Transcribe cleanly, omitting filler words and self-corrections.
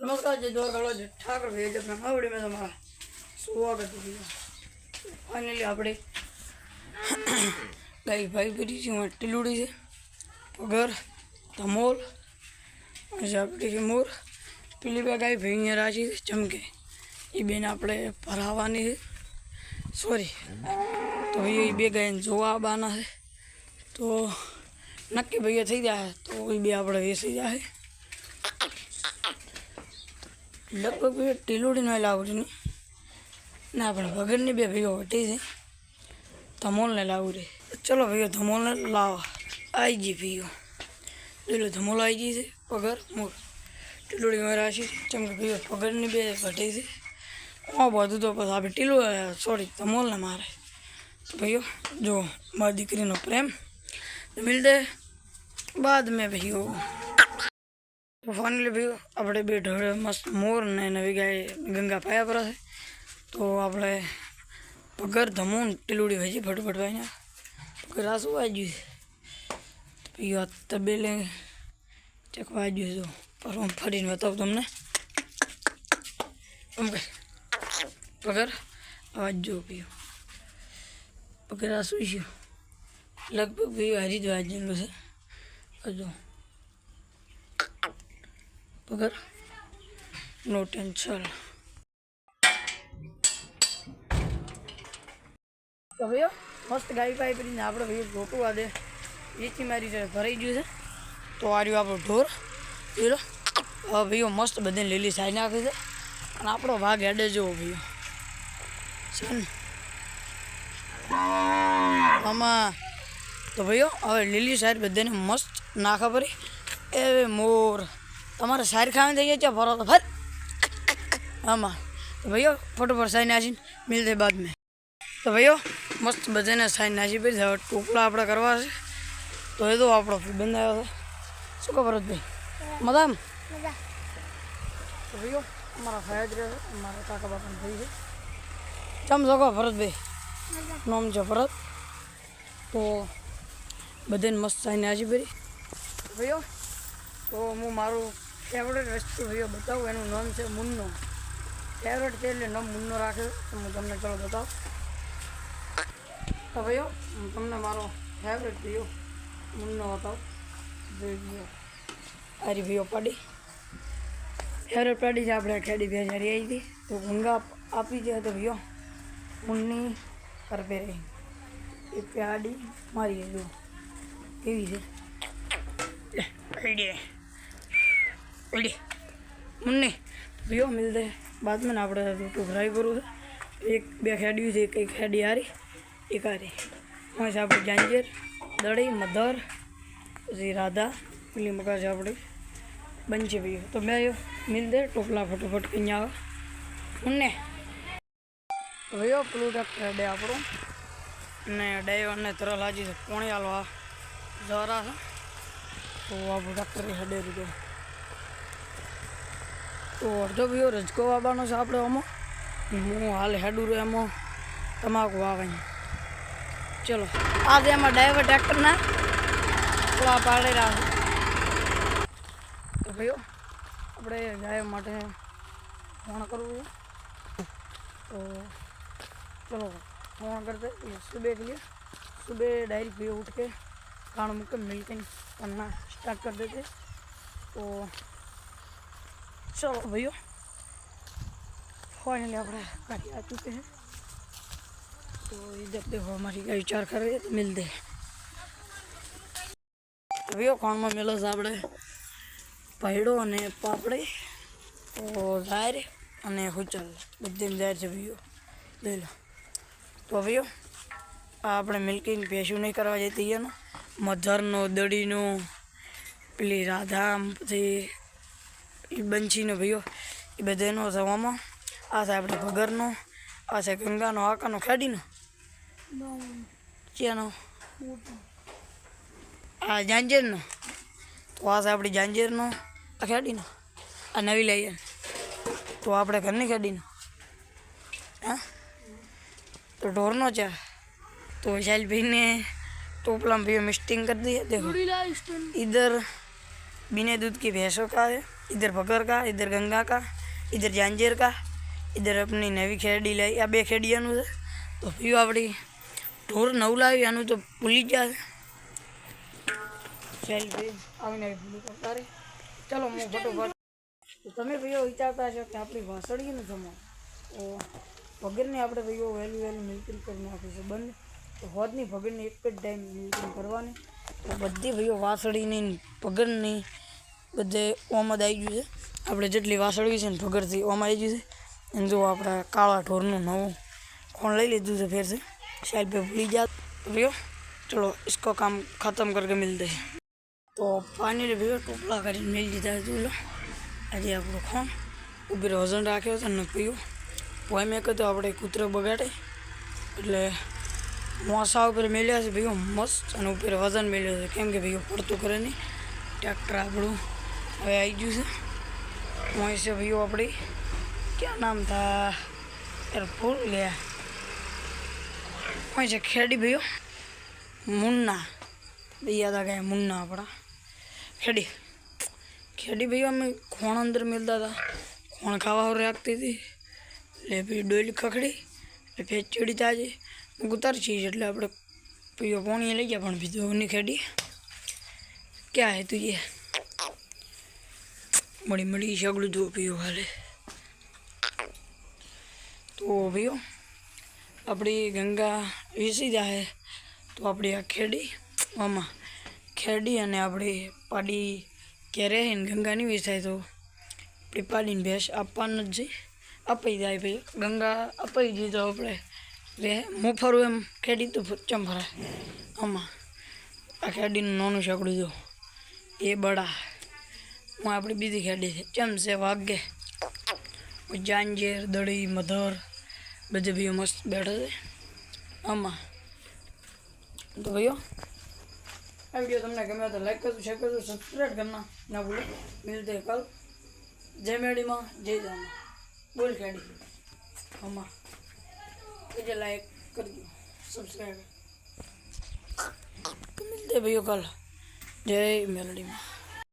नमस्कार जी दो करो जी ठाकर भैया जब मैं वीडियो में तुम्हारा स्वागत है। फाइनली આપણે ગાય ભાઈ કરી છે ટીલુડી છે પગર ધમોલ અને આપણી છે મોર પેલી બે ગાય ભાઈ અહીંયા રાખી છે ચમકે એ બેન આપણે ભરાવાની છે સોરી તો એ બે ગાયને જોવા આવવાના છે તો નક્કી ભૈયા થઈ જાય તો એ બે આપણે વેસી જાય લગભગ ભાઈ ટીલુડી ન લાવડી નહીં ના આપણે વગરની બે ભાઈઓ વટી છે ધમોલને લાવું રે ચલો ભાઈઓ ધમોલને લાવવા આવી ગઈ ભાઈઓ એટલે ધમોલ આવી ગઈ છે પગર મોર ટીલુડી માં રાશી જેમ કે ભાઈઓ પગરની બે વટી છે આ બધું તો પછી આપણે ટીલું સોરી ધમોલને મારે તો ભાઈઓ જો મારી દીકરીનો પ્રેમ મિલતે बाद में भाइयों तो फाइनली भाइयों આપણે બે ઢોળે મસ્ત મોર ને નવી ગાય ગંગા પાયા પર છે તો આપણે પગર ધમોન ટીલુડી ભાજી ફટફટ ભાઈને પગર આ શું આવી ગયું છે ભાઈઓ તબેલે ચકવા આવી ગયું પર હું ફરીને બતાવું તમને પગર અવાજ જો ભાઈઓ પગર આ શું છે લગભગ ભાઈઓ હરી જ વાજેલું છે जो पगर नो टेंशन तो भैया मस्त गाय पाई पड़ी आप भैया रोटू आ दे ये मारी भराई गयु है तो आ रू आप ढोर लो हाँ भैया मस्त बधे लीली साई नाखी है आप भाग हेडे जो भैया आमा तो भैया हवे लीली साइड बधे ने मस्त नाखा पड़ी ए मोर तमारे साइड खाने थी क्या फरो तो फिर हाँ तो भैया फटोफट साई नाची मिलते बाद में तो भैया मस्त बधे ने साई नाची पड़ी टोपला अपने करवा से तो ये तो आप बंद आया था शू खबर भाई मदाम तो भैया अमरा खाया ज रहे अमरा काका बापा भाई है चम सको भरत भाई नाम है भरत तो बधे मस्त साई नाची पड़ी भैया तो हूँ मारू फेवरेट वस्तु भैया बताऊँ एनु नाम है मुन्नो फेवरेट है એટલે નામ મુન્નો राखे तो हूँ तमने चलो बताऊँ तो भैया तमने मारो फेवरेट भैया मुन्नो बताऊँ भैया अरे भैया पाड़ी फेवरेट पाड़ी से આપણે ખેડી બેજારી આવી હતી તો ગંગા આપી જાય તો ભૈया મુન્ની પર પે રહી એ પ્યાડી મારી જો કેવી છે मुन्नी भैया मिलते बाद में आप रोटू फ्राई करूँ एक बे खेड़ी से कई खेड़ी आ रही एक आ रही वहाँ से आप जांजेर दड़ी मदर पी राधा पीली मका से आप बंचे भैया तो मैं मिलते टोपला फटोफट कहीं आवे मुन्ने भैया पेलू ट्रेक्टर हेडे आप ड्राइवर ने तरह हाजी से पोणी हालवा जरा है तो आप ट्रेक्टर हेडे रुको तो अर्धो भैया रजको वाबानो से आप हूँ हाल हेडू रो एम तमाकू आवे चलो आज एम ड्राइवर ट्रेक्टर ने थोड़ा पाड़े रहा तो भैया अपने गाय माटे फोन करव तो चलो फोन करते सुबह के लिए सुबह डायरी भैया उठ के खाना मुके मिल के करना स्टार्ट कर देते तो चलो भैया फाइनली अपने गाड़ी आ चुके हैं तो इधर देखो हमारी गाड़ी चार कर रही है तो मिलते तो भैया खान में मिलो से अपने पहाड़ो ने पापड़े तो जायर अने खुचल बधे जायर से भैया ले लो तो भैया આપણે મિલ્કિંગ ભેંસું નહીં કરવા જતી છે ને મધરનો દડીનો પેલી રાધા પછી એ બંછીનો ભાઈઓ એ બધાનો થવામાં આ છે આપણે ભગરનો આ છે ગંગાનો આકાનો ખેડીનો ક્યાંનો આ જાંજેરનો તો આ છે આપણી જાંજેરનો આ ખેડીનો આ નવી લઈએ તો આપણે ઘરની ખેડીનો હા તો ઢોરનો છે तो विशाल भाई ने टोपला में भैया मिस्टिंग कर दी है देखो इधर बिना दूध की भैंसों का है इधर भगर का, इधर गंगा का, इधर जांजेर का, इधर अपनी नवी खेड़ी लाई। आ 2 खेड़ियाનું છે તો ભઈઓ આપણી ઢોર નવું લાવી આનું તો ભૂલી ગયા ચાલ ભાઈ આવીને ભૂલી કરતા રે ચલો હું ફટોફટ તો તમે ભઈઓ વિચારતા છો કે આપણી વાસળીનું જમો તો ભગરને આપણે ભઈઓ વહેલું મિલ્કિંગ કરી નાખીશું બંધ તો હોદની ભગરની એક જ ટાઈમ મિલ્કિંગ કરવાની તો બધી ભઈઓ વાસળીની ભગરની બધે ઓમ જ આવી ગયું છે આપણે જેટલી વાસળી છે ને ભગરથી ઓમ આવી ગયું છે અને જો આપણા કાળા ઢોરનું નવું खोण ले लीधु से फिर से शायद पे भूल जा भैया चलो इसको काम ख़त्म करके मिलते हैं तो पानी ले भैया टोपला कर मिल दीधा है चूल्हा आज आप खोण ऊपर वजन राख्यो तो न पीओ पोई में कहते आप कूतरो बगाड़े एट्ले मोसा पर मिल्या से भैया मस्त और ऊपर वजन मिले से केम के भैया पड़तू करे नहीं ट्रेक्टर आपड़ू हमें आई गयु से वहीं से भैया अपनी क्या नाम था यार भूल गया वहीं से खेड़ी भैया मुन्ना भैया था गया मुन्ना अपना खेड़ी खेड़ी भैया में खोण अंदर मिलता था खोण खावा और रखती थी ले फिर डोली खखड़ी फिर चीड़ी ताजी उतर चीज एट आप भैया पानी लई गया पण पीधो नहीं खेड़ी क्या है तू ये मड़ी मड़ी सगड़ू दो पियो हाले तो भैया अपनी गंगा वीसी जाए तो अपनी आ खेड़ी आमा खेड़ी अने अपनी पाड़ी के रहे गंगा नहीं वीसाय तो अपनी पाड़ी ने भैंस आपवानुं ज अपाई जाए भाई गंगा अपाई जी तो अपने रे मुफरू एम खेड़ी तो चम भराय आमा आ खेड़ी नानुं शकड़ू दो ये बड़ा हूँ अपनी बीजी खेड़ी है चम से वागे जांजेर दड़ी मधर बजे भैया मस्त बैठे थे आमा तो भैया आ वीडियो तुमने गमे तो लाइक कर दो शेयर कर दो सब्सक्राइब करना ना भूलो मिलते हैं कल जय मेड़ी माँ जय जाना बोल खेड़ी आमा मुझे लाइक कर दो सब्सक्राइब मिलते भैया कल जय मेलडी माँ।